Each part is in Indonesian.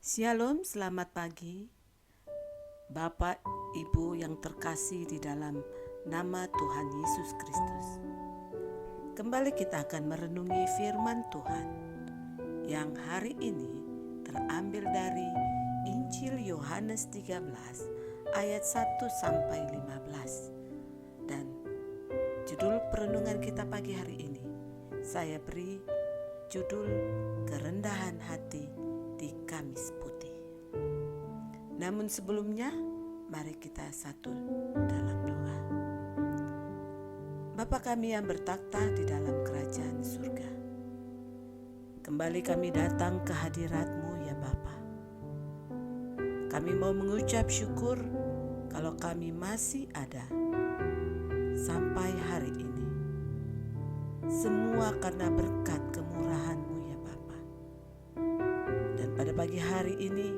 Shalom, selamat pagi Bapak, Ibu yang terkasih di dalam nama Tuhan Yesus Kristus. Kembali kita akan merenungi firman Tuhan yang hari ini terambil dari Injil Yohanes 13 ayat 1 sampai 15. Dan judul perenungan kita pagi hari ini saya beri judul Kerendahan Hati di Kamis Putih. Namun sebelumnya, mari kita satu dalam doa. Bapa kami yang bertakhta di dalam kerajaan surga, kembali kami datang ke hadirat-Mu ya Bapa. Kami mau mengucap syukur kalau kami masih ada sampai hari ini. Semua karena berkat kemurahan-Mu ya Bapa. Dan pada pagi hari ini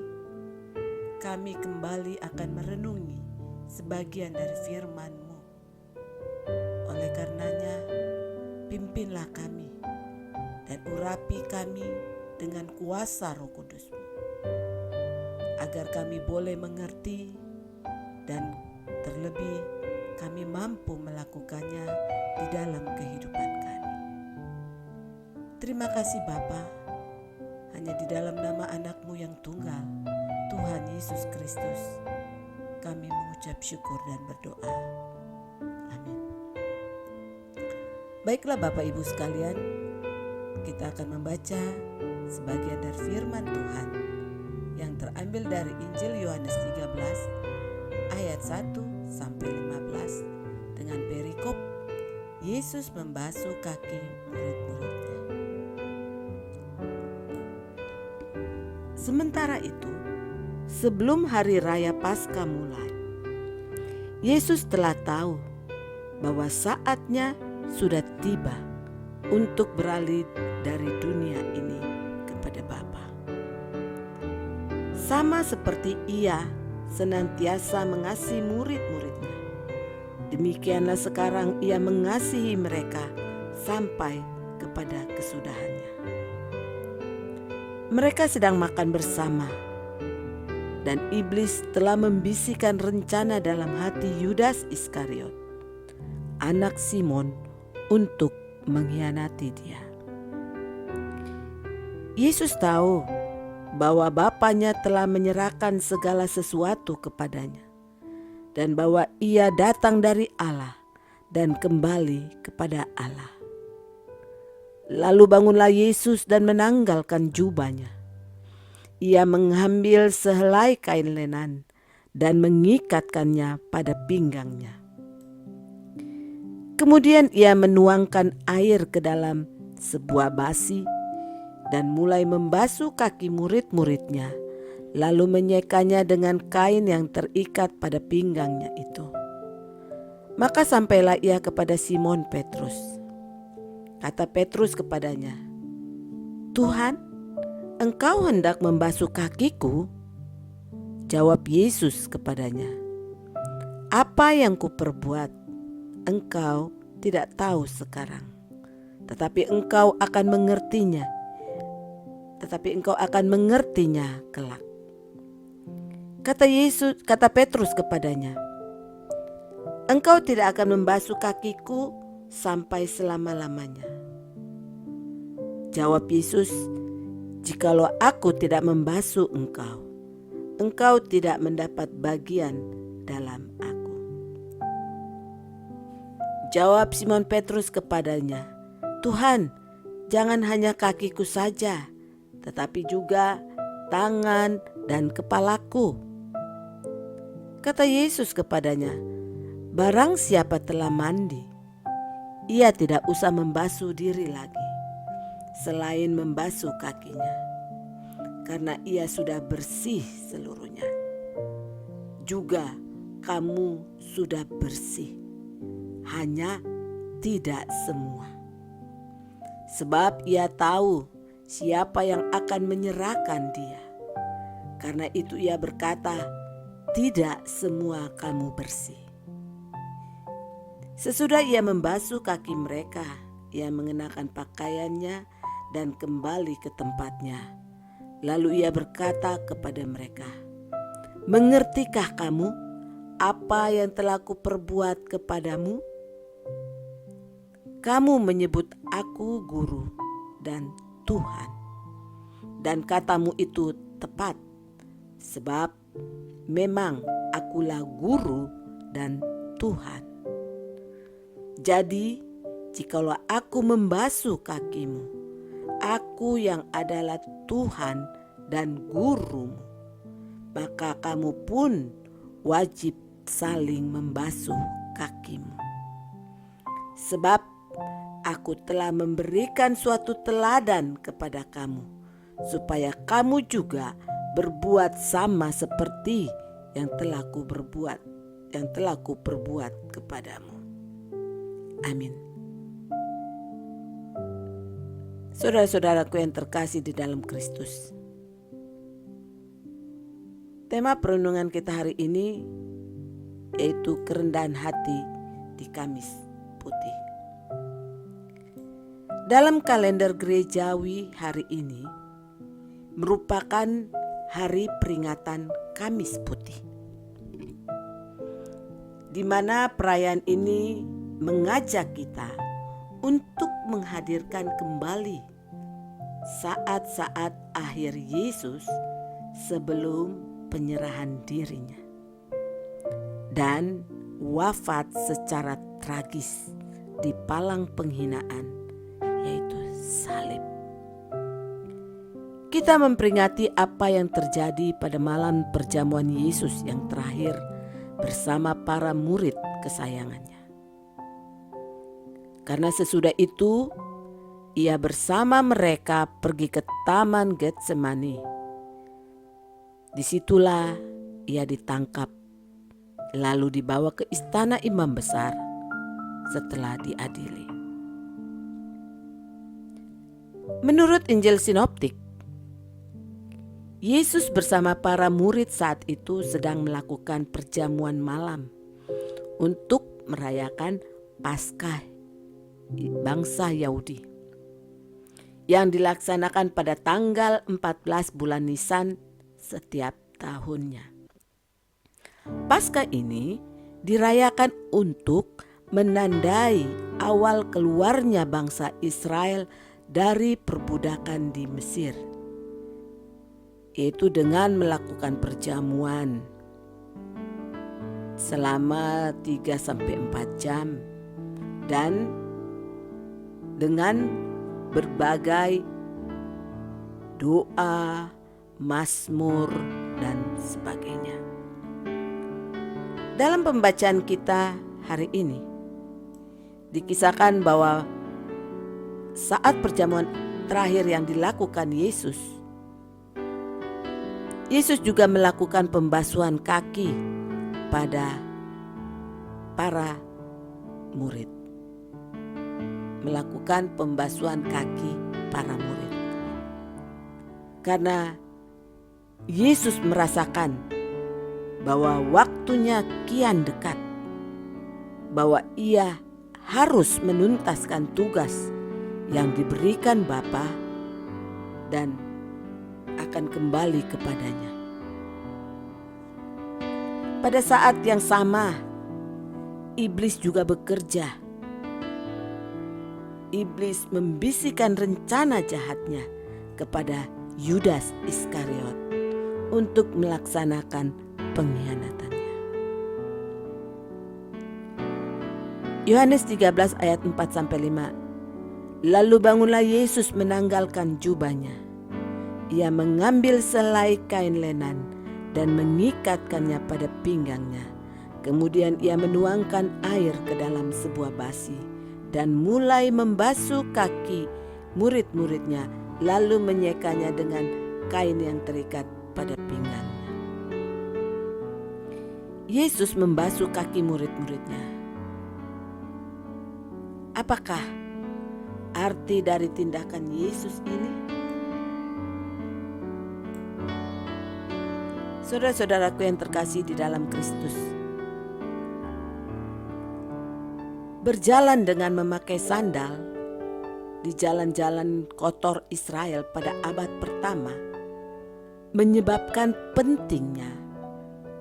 kami kembali akan merenungi sebagian dari firman-Mu. Oleh karenanya, pimpinlah kami dan urapi kami dengan kuasa Roh Kudus-Mu, agar kami boleh mengerti dan terlebih kami mampu melakukannya di dalam kehidupan kami. Terima kasih Bapa, hanya di dalam nama anak-Mu yang tunggal, Tuhan Yesus Kristus, kami mengucap syukur dan berdoa. Amin. Baiklah Bapak Ibu sekalian, kita akan membaca sebagian dari firman Tuhan yang terambil dari Injil Yohanes 13 ayat 1 sampai 15 dengan perikop Yesus membasuh kaki murid-muridnya. Sementara itu, sebelum hari raya Paskah mulai, Yesus telah tahu bahwa saatnya sudah tiba untuk beralih dari dunia ini kepada Bapa. Sama seperti Ia senantiasa mengasihi murid-muridnya, demikianlah sekarang Ia mengasihi mereka sampai kepada kesudahannya. Mereka sedang makan bersama, dan iblis telah membisikkan rencana dalam hati Yudas Iskariot, anak Simon, untuk mengkhianati Dia. Yesus tahu bahwa Bapanya telah menyerahkan segala sesuatu kepadanya, dan bahwa Ia datang dari Allah dan kembali kepada Allah. Lalu bangunlah Yesus dan menanggalkan jubahnya. Ia mengambil sehelai kain lenan dan mengikatkannya pada pinggangnya. Kemudian ia menuangkan air ke dalam sebuah basi dan mulai membasuh kaki murid-muridnya, lalu menyekanya dengan kain yang terikat pada pinggangnya itu. Maka sampailah ia kepada Simon Petrus. Kata Petrus kepadanya, "Tuhan, Engkau hendak membasuh kakiku?" Jawab Yesus kepadanya, "Apa yang kuperbuat, engkau tidak tahu sekarang, tetapi engkau akan mengertinya kelak." Kata Petrus kepadanya, "Engkau tidak akan membasuh kakiku sampai selama-lamanya." Jawab Yesus, "Jikalau aku tidak membasuh engkau tidak mendapat bagian dalam aku." Jawab Simon Petrus kepadanya, "Tuhan, jangan hanya kakiku saja, tetapi juga tangan dan kepalaku." Kata Yesus kepadanya, "Barang siapa telah mandi, ia tidak usah membasuh diri lagi, selain membasuh kakinya, karena ia sudah bersih seluruhnya. Juga kamu sudah bersih, hanya tidak semua." Sebab ia tahu siapa yang akan menyerahkan Dia. Karena itu ia berkata, "Tidak semua kamu bersih." Sesudah ia membasuh kaki mereka, ia mengenakan pakaiannya dan kembali ke tempatnya. Lalu ia berkata kepada mereka, "Mengertikah kamu apa yang telah kuperbuat kepadamu? Kamu menyebut aku guru dan Tuhan, dan katamu itu tepat, sebab memang akulah guru dan Tuhan. Jadi, jikalau aku membasuh kakimu, aku yang adalah Tuhan dan gurumu, maka kamu pun wajib saling membasuh kakimu. Sebab aku telah memberikan suatu teladan kepada kamu, supaya kamu juga berbuat sama seperti yang telah kuperbuat kepadamu." Amin. Saudara-saudaraku yang terkasih di dalam Kristus, tema perenungan kita hari ini yaitu kerendahan hati di Kamis Putih. Dalam kalender gerejawi hari ini merupakan hari peringatan Kamis Putih, di mana perayaan ini mengajak kita untuk menghadirkan kembali saat-saat akhir Yesus sebelum penyerahan dirinya dan wafat secara tragis di palang penghinaan, yaitu salib. Kita memperingati apa yang terjadi pada malam perjamuan Yesus yang terakhir bersama para murid kesayangannya. Karena sesudah itu ia bersama mereka pergi ke Taman Getsemani. Disitulah ia ditangkap, lalu dibawa ke istana imam besar setelah diadili. Menurut Injil Sinoptik, Yesus bersama para murid saat itu sedang melakukan perjamuan malam untuk merayakan Paskah bangsa Yahudi yang dilaksanakan pada tanggal 14 bulan Nisan setiap tahunnya. Paskah ini dirayakan untuk menandai awal keluarnya bangsa Israel dari perbudakan di Mesir, yaitu dengan melakukan perjamuan selama 3-4 jam dan dengan berbagai doa, mazmur, dan sebagainya. Dalam pembacaan kita hari ini dikisahkan bahwa saat perjamuan terakhir yang dilakukan Yesus juga melakukan pembasuhan kaki pada para murid. Melakukan pembasuhan kaki para murid. Karena Yesus merasakan bahwa waktunya kian dekat, bahwa ia harus menuntaskan tugas yang diberikan Bapa dan akan kembali kepadanya. Pada saat yang sama, iblis juga bekerja. Iblis membisikkan rencana jahatnya kepada Yudas Iskariot untuk melaksanakan pengkhianatannya. Yohanes 13 ayat 4-5. Lalu bangunlah Yesus menanggalkan jubahnya. Ia mengambil selai kain lenan dan mengikatkannya pada pinggangnya. Kemudian ia menuangkan air ke dalam sebuah basi dan mulai membasuh kaki murid-muridnya, lalu menyekanya dengan kain yang terikat pada pinggangnya. Yesus membasuh kaki murid-muridnya. Apakah arti dari tindakan Yesus ini? Saudara-saudaraku yang terkasih di dalam Kristus, berjalan dengan memakai sandal di jalan-jalan kotor Israel pada abad pertama menyebabkan pentingnya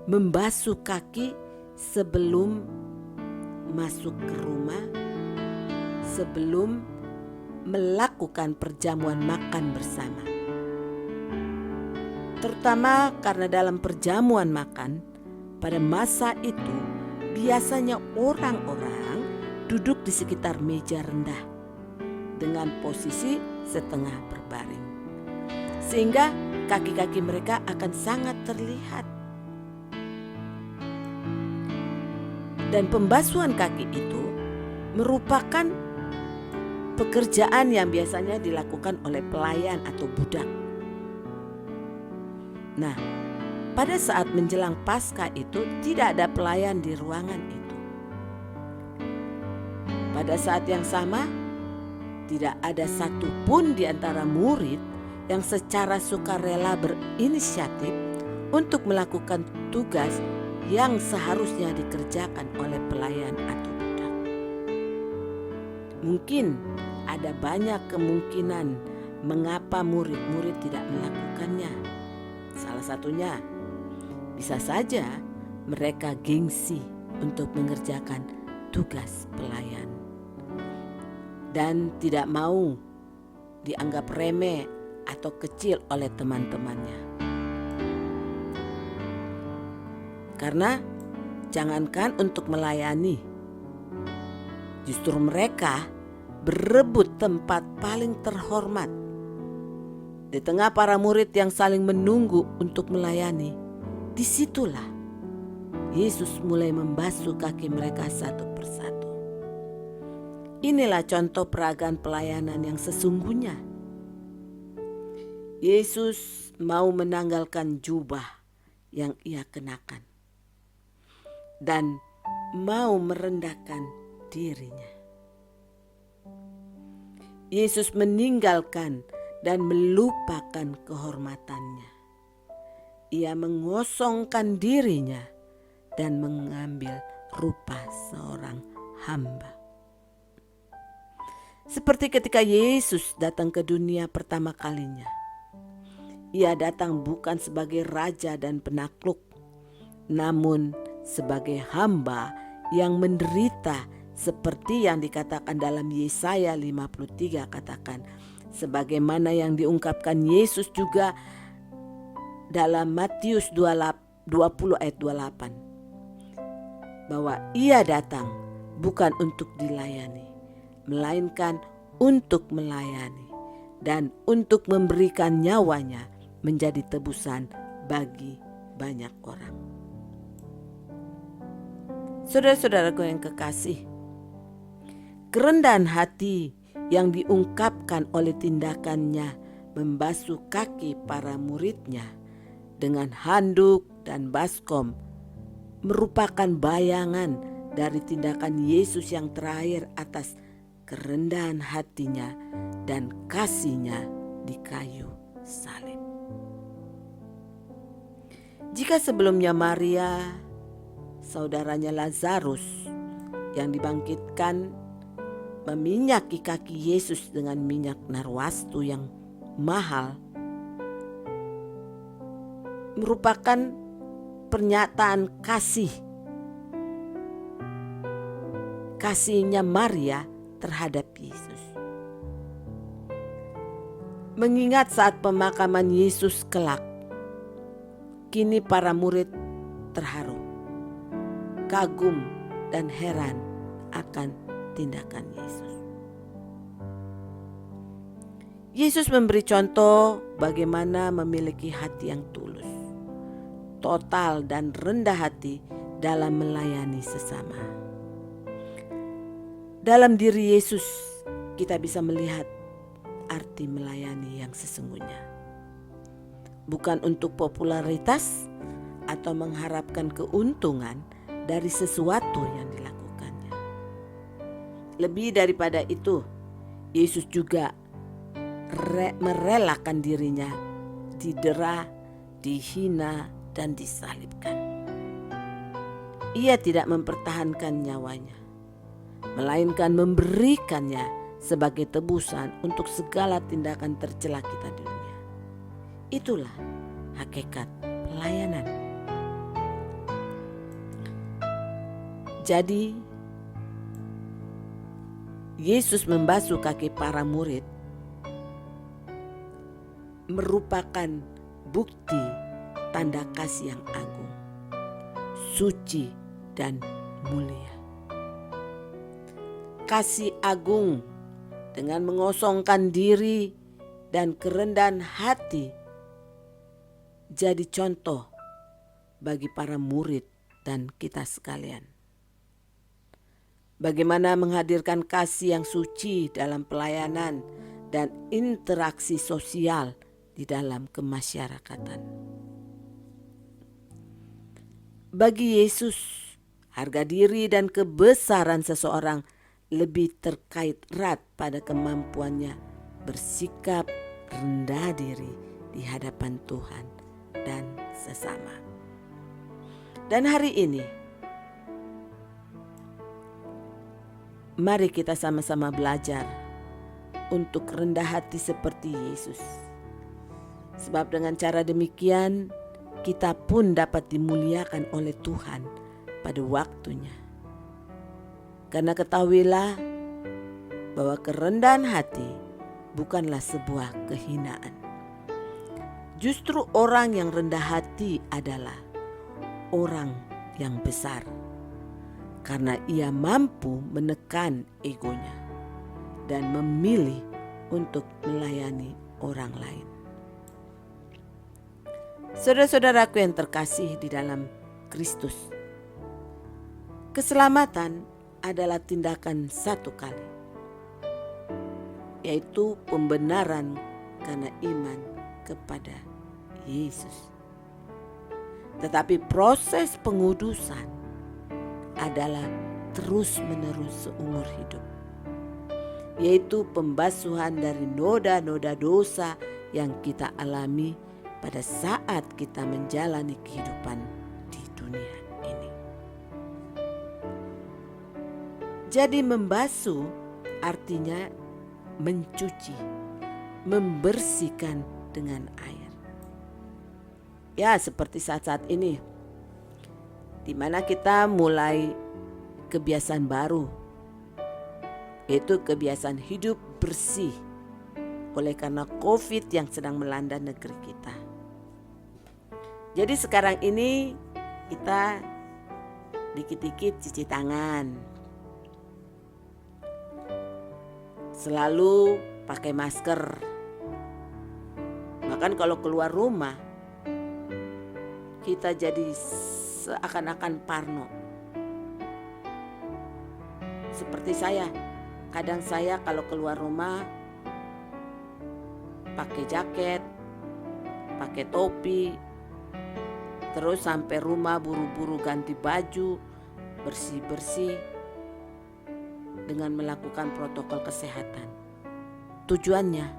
membasuh kaki sebelum masuk ke rumah, sebelum melakukan perjamuan makan bersama. Terutama karena dalam perjamuan makan pada masa itu biasanya orang-orang duduk di sekitar meja rendah dengan posisi setengah berbaring, sehingga kaki-kaki mereka akan sangat terlihat. Dan pembasuhan kaki itu merupakan pekerjaan yang biasanya dilakukan oleh pelayan atau budak. Nah, pada saat menjelang Paskah itu tidak ada pelayan di ruangan itu. Pada saat yang sama, tidak ada satupun di antara murid yang secara sukarela berinisiatif untuk melakukan tugas yang seharusnya dikerjakan oleh pelayan atau budak. Mungkin ada banyak kemungkinan mengapa murid-murid tidak melakukannya. Salah satunya, bisa saja mereka gengsi untuk mengerjakan tugas pelayan dan tidak mau dianggap remeh atau kecil oleh teman-temannya. Karena jangankan untuk melayani, justru mereka berebut tempat paling terhormat. Di tengah para murid yang saling menunggu untuk melayani, disitulah Yesus mulai membasuh kaki mereka satu persatu. Inilah contoh peragaan pelayanan yang sesungguhnya. Yesus mau menanggalkan jubah yang ia kenakan dan mau merendahkan dirinya. Yesus meninggalkan dan melupakan kehormatannya. Ia mengosongkan dirinya dan mengambil rupa seorang hamba. Seperti ketika Yesus datang ke dunia pertama kalinya. Ia datang bukan sebagai raja dan penakluk, namun sebagai hamba yang menderita, seperti yang dikatakan dalam Yesaya 53, katakan sebagaimana yang diungkapkan Yesus juga dalam Matius 20 ayat 28, bahwa ia datang bukan untuk dilayani, melainkan untuk melayani dan untuk memberikan nyawanya menjadi tebusan bagi banyak orang. Saudara-saudaraku yang kekasih, kerendahan hati yang diungkapkan oleh tindakannya membasuh kaki para muridnya dengan handuk dan baskom merupakan bayangan dari tindakan Yesus yang terakhir atas kerendahan hatinya dan kasihnya di kayu salib. Jika sebelumnya Maria, saudaranya Lazarus yang dibangkitkan, meminyaki kaki Yesus dengan minyak narwastu yang mahal, merupakan pernyataan kasihnya Maria terhadap Yesus. Mengingat saat pemakaman Yesus kelak, kini para murid terharu, kagum dan heran akan tindakan Yesus. Yesus memberi contoh bagaimana memiliki hati yang tulus, total dan rendah hati dalam melayani sesama. Dalam diri Yesus kita bisa melihat arti melayani yang sesungguhnya. Bukan untuk popularitas atau mengharapkan keuntungan dari sesuatu yang dilakukannya. Lebih daripada itu, Yesus juga merelakan dirinya didera, dihina, dan disalibkan. Ia tidak mempertahankan nyawanya, melainkan memberikannya sebagai tebusan untuk segala tindakan tercela kita di dunia. Itulah hakikat pelayanan. Jadi Yesus membasuh kaki para murid merupakan bukti tanda kasih yang agung, suci dan mulia. Kasih agung dengan mengosongkan diri dan kerendahan hati jadi contoh bagi para murid dan kita sekalian. Bagaimana menghadirkan kasih yang suci dalam pelayanan dan interaksi sosial di dalam kemasyarakatan. Bagi Yesus, harga diri dan kebesaran seseorang lebih terkait erat pada kemampuannya bersikap rendah diri di hadapan Tuhan dan sesama. Dan hari ini, mari kita sama-sama belajar untuk rendah hati seperti Yesus. Sebab dengan cara demikian, kita pun dapat dimuliakan oleh Tuhan pada waktunya. Karena ketahuilah bahwa kerendahan hati bukanlah sebuah kehinaan. Justru orang yang rendah hati adalah orang yang besar, karena ia mampu menekan egonya dan memilih untuk melayani orang lain. Saudara-saudaraku yang terkasih di dalam Kristus, keselamatan adalah tindakan satu kali, yaitu pembenaran karena iman kepada Yesus. Tetapi proses pengudusan adalah terus-menerus seumur hidup, yaitu pembasuhan dari noda-noda dosa yang kita alami pada saat kita menjalani kehidupan di dunia ini. Jadi membasuh artinya mencuci, membersihkan dengan air. Ya, seperti saat-saat ini, di mana kita mulai kebiasaan baru, yaitu kebiasaan hidup bersih oleh karena COVID yang sedang melanda negeri kita. Jadi sekarang ini kita dikit-dikit cuci tangan, selalu pakai masker. Bahkan kalau keluar rumah, kita jadi seakan-akan parno. Seperti saya, kadang saya kalau keluar rumah pakai jaket, pakai topi, terus sampai rumah buru-buru ganti baju, bersih-bersih dengan melakukan protokol kesehatan. Tujuannya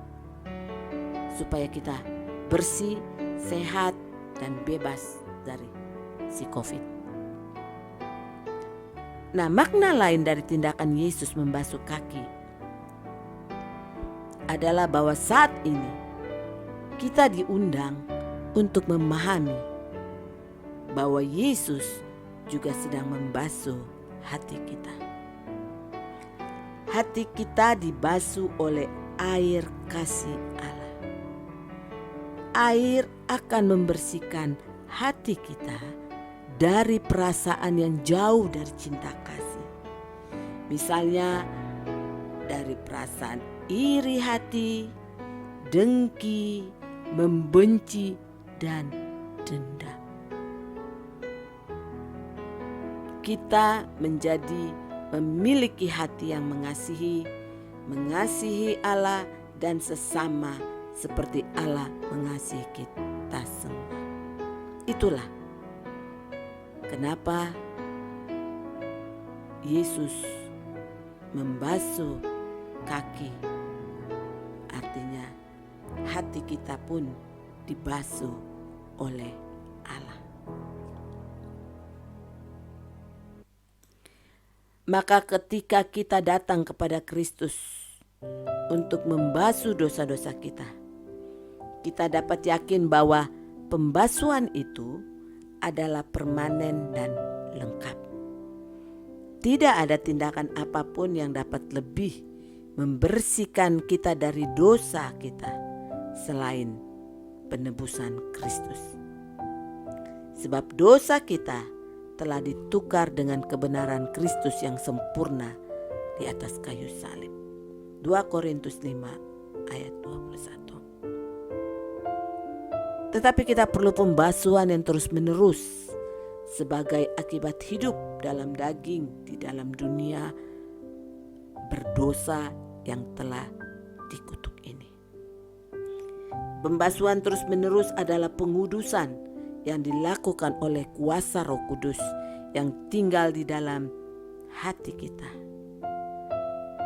supaya kita bersih, sehat, dan bebas dari si COVID. Nah, makna lain dari tindakan Yesus membasuh kaki adalah bahwa saat ini kita diundang untuk memahami bahwa Yesus juga sedang membasuh hati kita. Hati kita dibasuh oleh air kasih Allah. Air akan membersihkan hati kita dari perasaan yang jauh dari cinta kasih. Misalnya dari perasaan iri hati, dengki, membenci, dan dendam. Kita menjadi memiliki hati yang mengasihi Allah dan sesama seperti Allah mengasihi kita semua. Itulah kenapa Yesus membasuh kaki. Artinya hati kita pun dibasuh oleh Allah. Maka ketika kita datang kepada Kristus untuk membasuh dosa-dosa kita, kita dapat yakin bahwa pembasuhan itu adalah permanen dan lengkap. Tidak ada tindakan apapun yang dapat lebih membersihkan kita dari dosa kita selain penebusan Kristus. Sebab dosa kita telah ditukar dengan kebenaran Kristus yang sempurna di atas kayu salib. 2 Korintus 5 ayat 21. Tetapi kita perlu pembasuhan yang terus-menerus sebagai akibat hidup dalam daging di dalam dunia berdosa yang telah dikutuk ini. Pembasuhan terus-menerus adalah pengudusan yang dilakukan oleh kuasa Roh Kudus yang tinggal di dalam hati kita,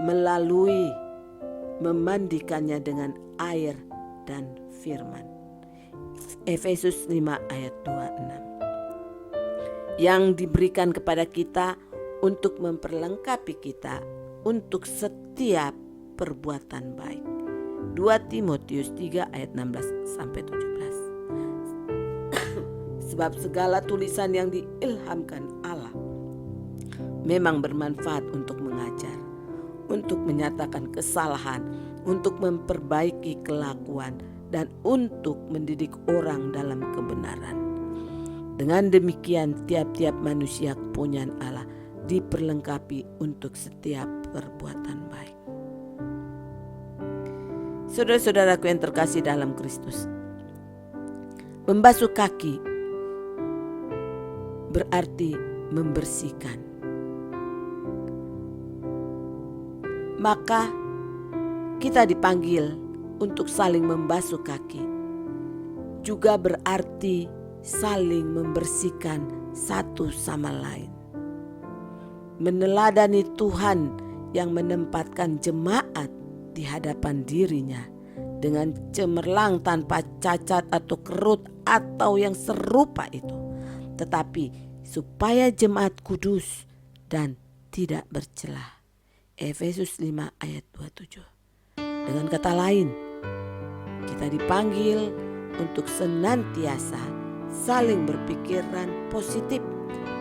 melalui memandikannya dengan air dan firman. Efesus 5 ayat 26. Yang diberikan kepada kita untuk memperlengkapi kita untuk setiap perbuatan baik. 2 Timotius 3 ayat 16 sampai 17. Sebab segala tulisan yang diilhamkan Allah memang bermanfaat untuk mengajar, untuk menyatakan kesalahan, untuk memperbaiki kelakuan, dan untuk mendidik orang dalam kebenaran. Dengan demikian tiap-tiap manusia kepunyaan Allah diperlengkapi untuk setiap perbuatan baik. Saudara-saudaraku yang terkasih dalam Kristus, membasuh kaki berarti membersihkan. Maka kita dipanggil untuk saling membasuh kaki, juga berarti saling membersihkan satu sama lain. Meneladani Tuhan yang menempatkan jemaat di hadapan dirinya dengan cemerlang tanpa cacat atau kerut atau yang serupa itu, tetapi supaya jemaat kudus dan tidak bercelah. Efesus 5 ayat 27. Dengan kata lain, kita dipanggil untuk senantiasa saling berpikiran positif,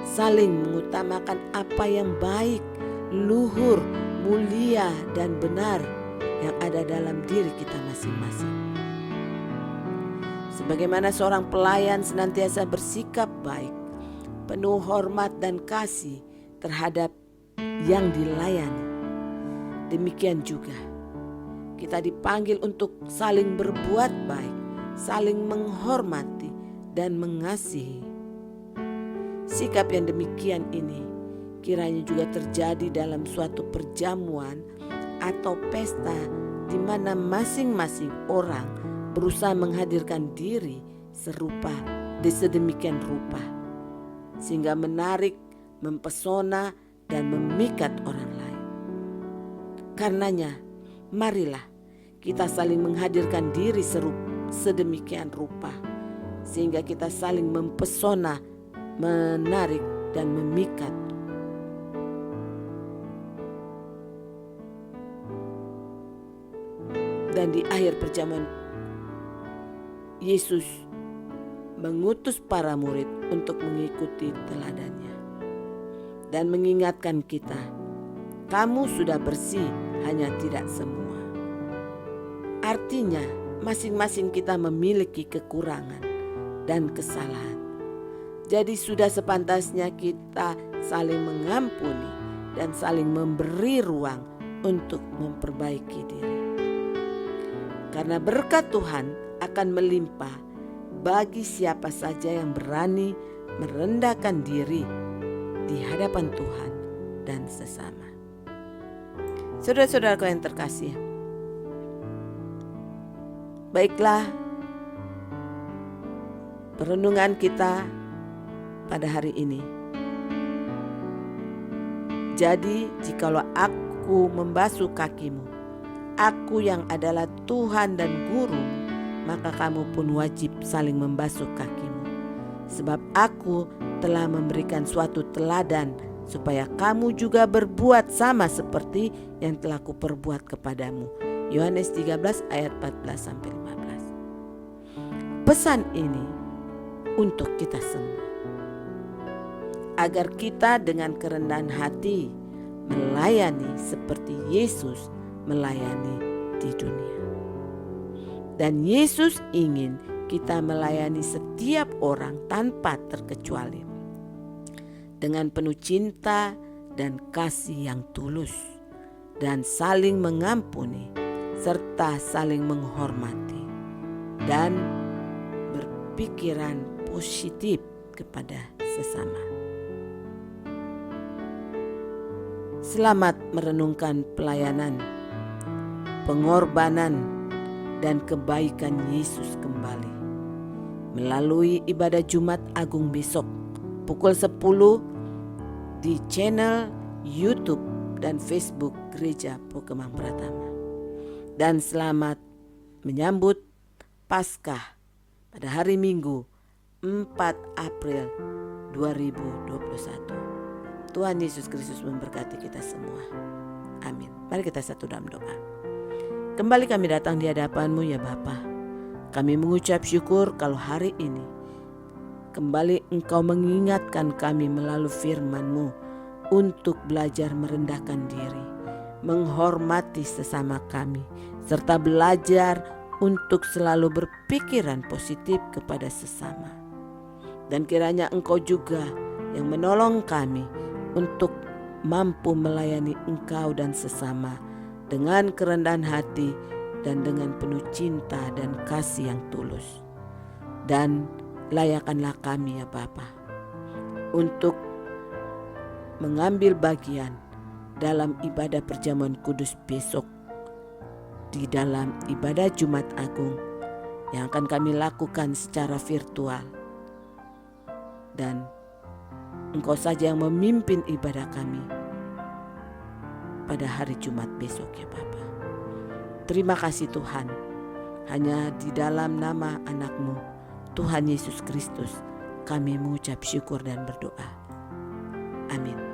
saling mengutamakan apa yang baik, luhur, mulia, dan benar yang ada dalam diri kita masing-masing. Sebagaimana seorang pelayan senantiasa bersikap baik, penuh hormat dan kasih terhadap yang dilayani, demikian juga kita dipanggil untuk saling berbuat baik, saling menghormati dan mengasihi. Sikap yang demikian ini kiranya juga terjadi dalam suatu perjamuan atau pesta di mana masing-masing orang berusaha menghadirkan diri serupa di sedemikian rupa, sehingga menarik, mempesona, dan memikat orang lain. Karenanya, marilah kita saling menghadirkan diri sedemikian rupa, sehingga kita saling mempesona, menarik, dan memikat. Dan di akhir perjamuan, Yesus mengutus para murid untuk mengikuti teladannya dan mengingatkan kita, kamu sudah bersih, hanya tidak semua. Artinya, masing-masing kita memiliki kekurangan dan kesalahan. Jadi sudah sepantasnya kita saling mengampuni dan saling memberi ruang untuk memperbaiki diri. Karena berkat Tuhan akan melimpah bagi siapa saja yang berani merendahkan diri di hadapan Tuhan dan sesama. Saudara-saudaraku yang terkasih, baiklah perenungan kita pada hari ini. Jadi jikalau aku membasuh kakimu, aku yang adalah Tuhan dan Gurumu, maka kamu pun wajib saling membasuh kakimu. Sebab aku telah memberikan suatu teladan supaya kamu juga berbuat sama seperti yang telah kuperbuat kepadamu. Yohanes 13 ayat 14-15. Pesan ini untuk kita semua. Agar kita dengan kerendahan hati melayani seperti Yesus melayani di dunia. Dan Yesus ingin kita melayani setiap orang tanpa terkecuali, dengan penuh cinta dan kasih yang tulus, dan saling mengampuni serta saling menghormati, dan berpikiran positif kepada sesama. Selamat merenungkan pelayanan, pengorbanan, dan kebaikan Yesus kembali melalui ibadah Jumat Agung besok pukul 10 di channel YouTube dan Facebook Gereja Pokemang Pratama. Dan selamat menyambut Paskah pada hari Minggu 4 April 2021. Tuhan Yesus Kristus memberkati kita semua. Amin. Mari kita satu dalam doa. Kembali kami datang di hadapan-Mu ya Bapa. Kami mengucap syukur kalau hari ini kembali Engkau mengingatkan kami melalui firman-Mu untuk belajar merendahkan diri, menghormati sesama kami, serta belajar untuk selalu berpikiran positif kepada sesama. Dan kiranya Engkau juga yang menolong kami untuk mampu melayani Engkau dan sesama dengan kerendahan hati dan dengan penuh cinta dan kasih yang tulus. Dan layakkanlah kami ya Bapa untuk mengambil bagian dalam ibadah perjamuan kudus besok di dalam ibadah Jumat Agung yang akan kami lakukan secara virtual. Dan Engkau saja yang memimpin ibadah kami pada hari Jumat besok ya Bapa. Terima kasih Tuhan. Hanya di dalam nama anak-Mu Tuhan Yesus Kristus kami mengucap syukur dan berdoa. Amin.